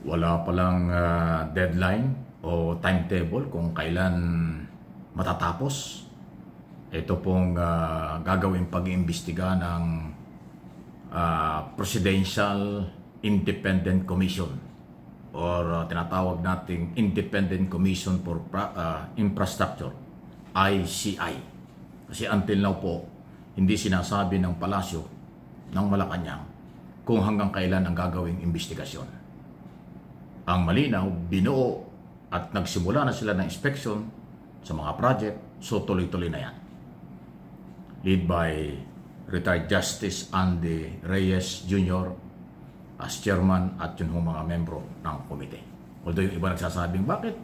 Wala palang deadline o timetable kung kailan matatapos. Ito pong gagawin pag-iimbestiga ng Presidential Independent Commission or tinatawag nating Independent Commission for Infrastructure, ICI. Kasi until now po, hindi sinasabi ng Palasyo ng Malacanang kung hanggang kailan ang gagawing investigasyon. Ang malinaw, binuo at nagsimula na sila ng inspection sa mga project, so tuloy-tuloy na yan. Lead by retired Justice Andy Reyes Jr. as chairman at yun mga membro ng komite. Although yung iba nagsasabing, bakit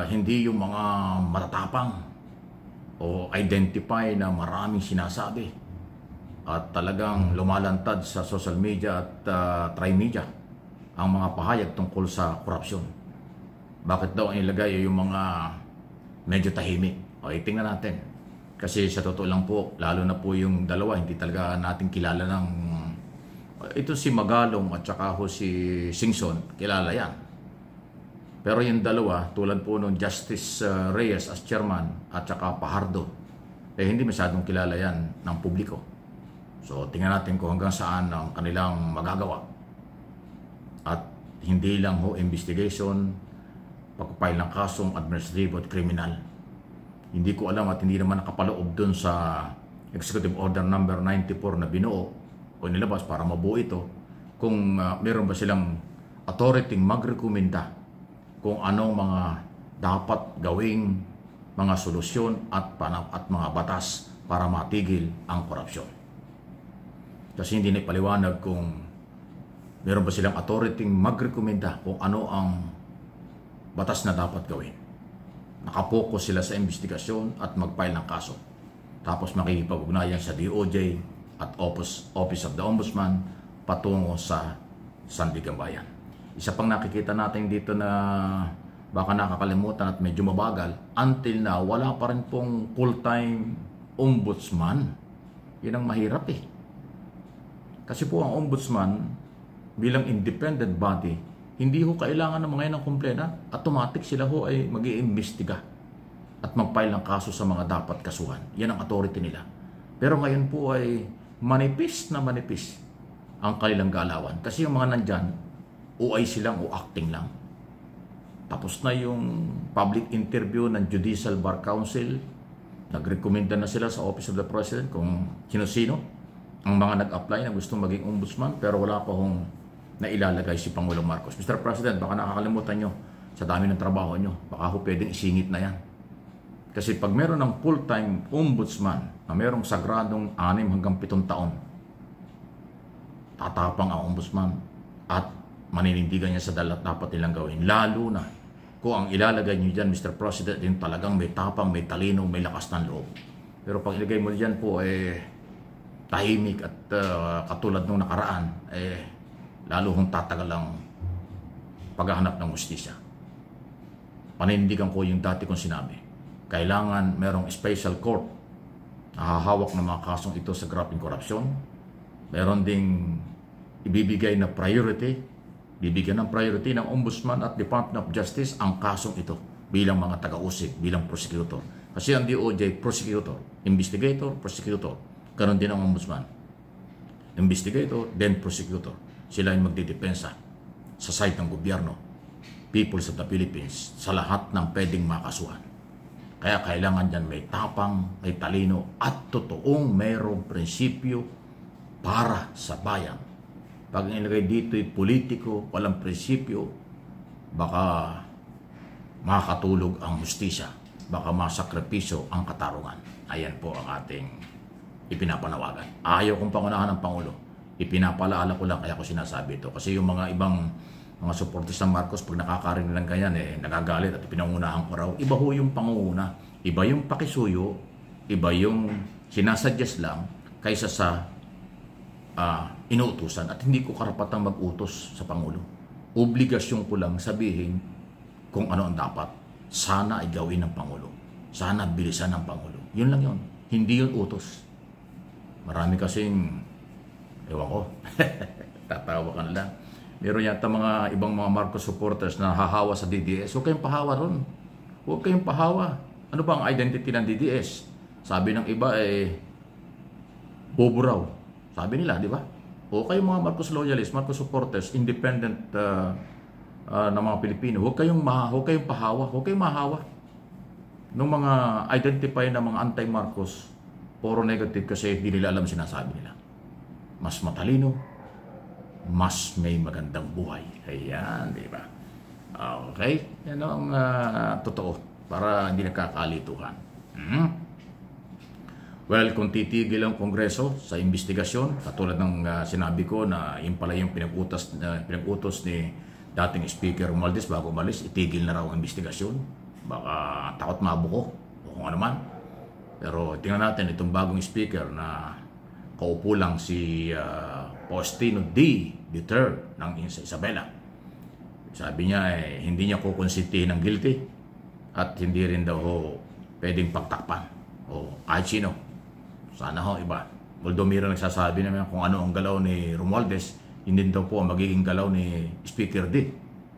hindi yung mga matatapang o identify na maraming sinasabi at talagang lumalantad sa social media at tri-media ang mga pahayag tungkol sa korupsyon. Bakit daw ang ilagay yung mga medyo tahimik? O tingnan natin. Kasi sa totoo lang po, lalo na po yung dalawa, hindi talaga natin kilala ng... Ito si Magalong at saka ho si Singson, kilala yan. Pero yung dalawa, tulad po ng Justice Reyes as chairman at saka Pajardo, hindi masyadong kilala yan ng publiko. So tingnan natin kung hanggang saan ang kanilang magagawa. At hindi lang ho investigation, pagpapail ng kasong administrative at criminal. Hindi ko alam at hindi naman nakapaloob dun sa Executive Order number 94 na binuo o nilabas para mabuo ito kung meron ba silang authority magrekomenda kung anong mga dapat gawing mga solusyon at mga batas para matigil ang korupsyon. Kasi hindi na ipaliwanag kung meron ba silang authority magrekomenda kung ano ang batas na dapat gawin. Nakapokus sila sa investigasyon at mag-file ng kaso. Tapos makikipag-ugnayan sa DOJ at Office of the Ombudsman patungo sa Sandigan Bayan. Isa pang nakikita natin dito na baka nakakalimutan at medyo mabagal, until now, wala pa rin pong full-time ombudsman. Yun ang mahirap eh. Kasi po ang ombudsman, bilang independent body, hindi ho kailangan ng mga yan ng komplena. Automatic sila ho ay mag-iimbestiga at mag-file ng kaso sa mga dapat kasuhan. Yan ang authority nila. Pero ngayon po ay manipis na manipis ang kanilang galawan. Kasi yung mga nandyan, OIC lang o acting lang. Tapos na yung public interview ng Judicial Bar Council. Nagrekomenda na sila sa Office of the President kung sino-sino ang mga nag-apply na gustong maging ombudsman pero wala pa hong nailalagay si Pangulong Marcos. Mr. President, baka nakakalimutan nyo sa dami ng trabaho nyo. Baka ho pwedeng isingit na yan. Kasi pag meron ng full-time ombudsman na merong sagradong 6 hanggang 7 taon, tatapang ang ombudsman at maninindigan niya sa dapat nilang gawin. Lalo na kung ang ilalagay nyo dyan, Mr. President, yung talagang may tapang, may talino, may lakas ng loob. Pero pag ilagay mo dyan po, tahimik at katulad nung nakaraan, lalo hong tatagal ang paghahanap ng hustisya. Panindigan ko yung dati kong sinabi. Kailangan merong special court na hahawak ng mga kasong ito sa grabbing korupsyon. Meron ding ibibigay na priority, bibigyan ng priority ng Ombudsman at Department of Justice ang kasong ito bilang mga taga-usig, bilang prosecutor. Kasi ang DOJ, prosecutor, investigator, prosecutor. Ganon din ang Ombudsman. Investigator, then prosecutor. Sila yung magdidepensa sa side ng gobyerno, peoples of the Philippines, sa lahat ng pwedeng makasuhan. Kaya kailangan dyan may tapang, may talino, at totoong mayroong prinsipyo para sa bayan. Pag nilagay dito yung politiko, walang prinsipyo, baka makakatulog ang hustisya, baka masakripisyo ang katarungan. Ayan po ang ating ipinapanawagan. Ayaw kong pangunahan ng Pangulo. Ipinapalaala ko lang kaya ko sinasabi ito. Kasi yung mga ibang mga supporters ng Marcos, pag nakakarinig lang ganyan, nagagalit at pinangunahan ko raw. Iba ho yung pangunguna. Iba yung pakisuyo. Iba yung sinasuggest lang kaysa sa inuutusan. At hindi ko karapatang mag-utos sa Pangulo. Obligasyon ko lang sabihin kung ano ang dapat. Sana ay gawin ng Pangulo. Sana bilisan ng Pangulo. Yun lang yun. Hindi yun utos. Marami kasing ewan ko. Tatawa ka na lang. Meron yata mga ibang mga Marcos supporters na hahawa sa DDS. Huwag kayong pahawa ron. Huwag kayong pahawa. Ano ba ang identity ng DDS? Sabi ng iba bobo raw. Sabi nila, di ba? O kayo mga Marcos loyalists, Marcos supporters, independent ng mga Pilipino, huwag kayong pahawa, huwag kayong mahawa. Nung mga identify na mga anti-Marcos, puro negative kasi hindi nila alam sinasabi nila. Mas matalino, mas may magandang buhay. Ayan, di ba? Okay? Yan ang totoo para hindi nagkakalituhan. Well, kung titigil ang Kongreso sa investigasyon, katulad ng sinabi ko na yun pala yung pinag-utos ni dating Speaker Romualdez bago umalis, itigil na raw ang investigasyon. Baka takot mabuko o kung ano man. Pero tingnan natin itong bagong Speaker na kaupo lang si Faustino D. Duterte ng Isabela. Sabi niya hindi niya kukonsintihin ng guilty at hindi rin daw pwedeng pagtakpan o kahit sino. Sana iba. Although mayroon nagsasabi naman kung ano ang galaw ni Romualdez, hindi daw po ang magiging galaw ni Speaker D.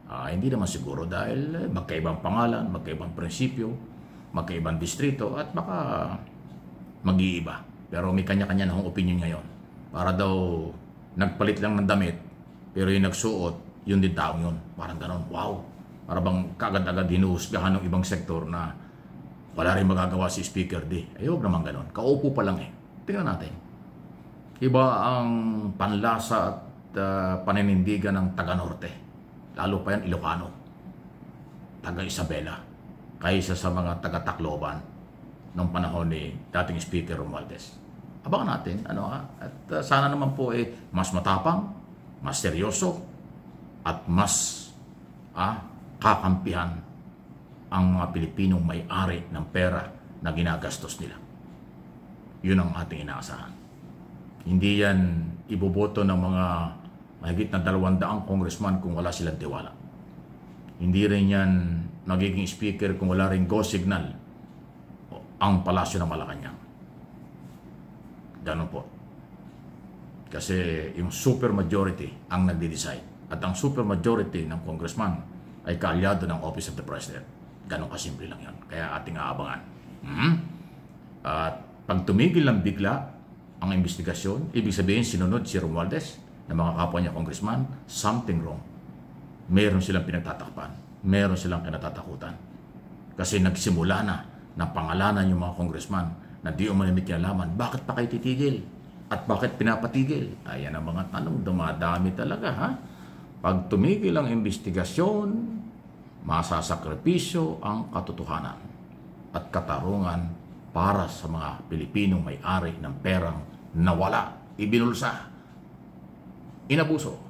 Hindi naman siguro dahil magkaibang pangalan, magkaibang prinsipyo, magkaibang distrito at baka mag-iiba. Pero may kanya-kanya na akong opinion ngayon. Para daw nagpalit lang ng damit, pero yung nagsuot, yun din taong yun. Parang ganon, wow. Para bang kagad-agad hinuhusgahan ng ibang sektor na wala rin magagawa si Speaker D. Huwag naman ganon. Kaupo pa lang Tingnan natin. Iba ang panlasa at paninindigan ng taga-Norte. Lalo pa yan Ilocano. Taga-Isabela. Kaysa sa mga taga-Tacloban noong panahon ni dating Speaker Romualdez. Abangan natin. At sana naman po mas matapang, mas seryoso, at mas kakampihan ang mga Pilipinong may-ari ng pera na ginagastos nila. Yun ang ating inaasahan. Hindi yan iboboto ng mga mahigit na 200 congressman kung wala silang tiwala. Hindi rin yan magiging speaker kung wala rin go signal ang palasyo ng Malacanang. Ganun po. Kasi yung super majority ang nagde-decide. At ang super majority ng congressman ay kaalyado ng Office of the President. Ganun kasimple lang yan. Kaya ating aabangan. At pag tumigil lang bigla ang investigasyon, ibig sabihin sinunod si Romualdez na mga kapwa niya congressman, something wrong. Meron silang pinagtatakpan. Meron silang kinatatakutan. Kasi nagsimula na pangalanan yung mga congressman na di umanimik kinalaman. Bakit pa kayo titigil? At bakit pinapatigil? Ayan ang mga tanong. Dumadami talaga, Pag tumigil ang investigasyon, masasakripisyo ang katotohanan at katarungan para sa mga Pilipinong may-ari ng perang nawala, ibinulsa, inabuso.